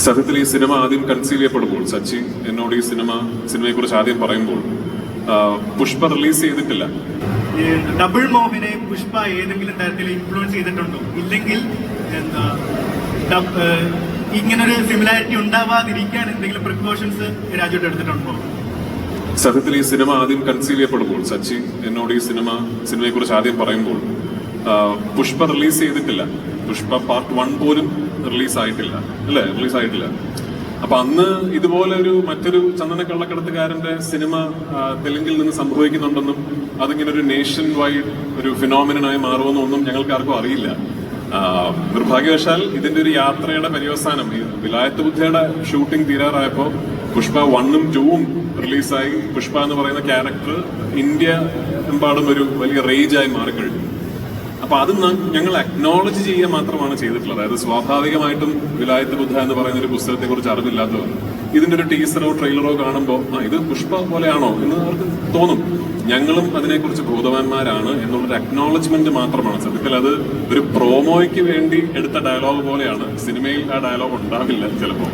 സത്യത്തിൽ ഈ സിനിമ ആദ്യം കൺസീവ് ചെയ്യപ്പെടുമ്പോൾ സച്ചി എന്നോട് ഈ സിനിമയെ കുറിച്ച് ആദ്യം പറയുമ്പോൾ പുഷ്പ റിലീസ് ചെയ്തിട്ടില്ല. ഡബിൾ മോഹനെ പുഷ്പ ഏതെങ്കിലും തരത്തിൽ ഇൻഫ്ലുവൻസ് ചെയ്തിട്ടുണ്ടോ? ഇല്ലെങ്കിൽ എന്താ ഇങ്ങനൊരു സിമിലാരിറ്റി ഉണ്ടാവാതിരിക്കാൻ എന്തെങ്കിലും പ്രിക്കോഷൻസ് രാജുട്ട് എടുത്തിട്ടുണ്ടോ? സത്യത്തിൽ ഈ സിനിമ ആദ്യം കൺസീവ് ചെയ്യപ്പെടുമ്പോൾ സച്ചി എന്നോട് ഈ സിനിമയെ കുറിച്ച് ആദ്യം പറയുമ്പോൾ പുഷ്പ റിലീസ് ചെയ്തിട്ടില്ല. പുഷ്പ പാർട്ട് 1 പോലും റിലീസായിട്ടില്ല. അപ്പൊ അന്ന് ഇതുപോലെ മറ്റൊരു ചന്ദന കള്ളക്കടത്തുകാരന്റെ സിനിമ തെലുങ്കിൽ നിന്ന് സംഭവിക്കുന്നുണ്ടെന്നും അതിങ്ങനെ ഒരു നേഷൻ വൈഡ് ഒരു ഫിനോമിനായി മാറുമെന്നൊന്നും ഞങ്ങൾക്ക് ആർക്കും അറിയില്ല. നിർഭാഗ്യവശാൽ ഇതിന്റെ ഒരു യാത്രയുടെ പര്യവസാനം ഈ വിലായത്ത് ബുദ്ധയുടെ ഷൂട്ടിംഗ് തീരാറായപ്പോ പുഷ്പ 1ഉം 2ഉം റിലീസായി. പുഷ്പ എന്ന് പറയുന്ന ക്യാരക്ടർ ഇന്ത്യ എമ്പാടും ഒരു വലിയ റേജായി മാറിക്കഴിഞ്ഞു. അപ്പൊ അത് ഞങ്ങൾ അക്നോളജ് ചെയ്യുക മാത്രമാണ് ചെയ്തിട്ടുള്ളത്. അതായത് സ്വാഭാവികമായിട്ടും വിലായത്ത് ബുദ്ധ എന്ന് പറയുന്ന ഒരു പുസ്തകത്തെ കുറിച്ച് അറിവില്ലാത്തവർ ഇതിന്റെ ഒരു ടീസറോ ട്രെയിലറോ കാണുമ്പോൾ ഇത് പുഷ്പ പോലെയാണോ എന്ന് അവർക്ക് തോന്നും. ഞങ്ങളും അതിനെക്കുറിച്ച് ബോധവാന്മാരാണ് എന്നുള്ളൊരു അക്നോളജ്മെന്റ് മാത്രമാണ്. സത്യത്തിൽ അത് ഒരു പ്രോമോയ്ക്ക് വേണ്ടി എടുത്ത ഡയലോഗ് പോലെയാണ്. സിനിമയിൽ ആ ഡയലോഗ് ഉണ്ടാവില്ല ചിലപ്പോൾ.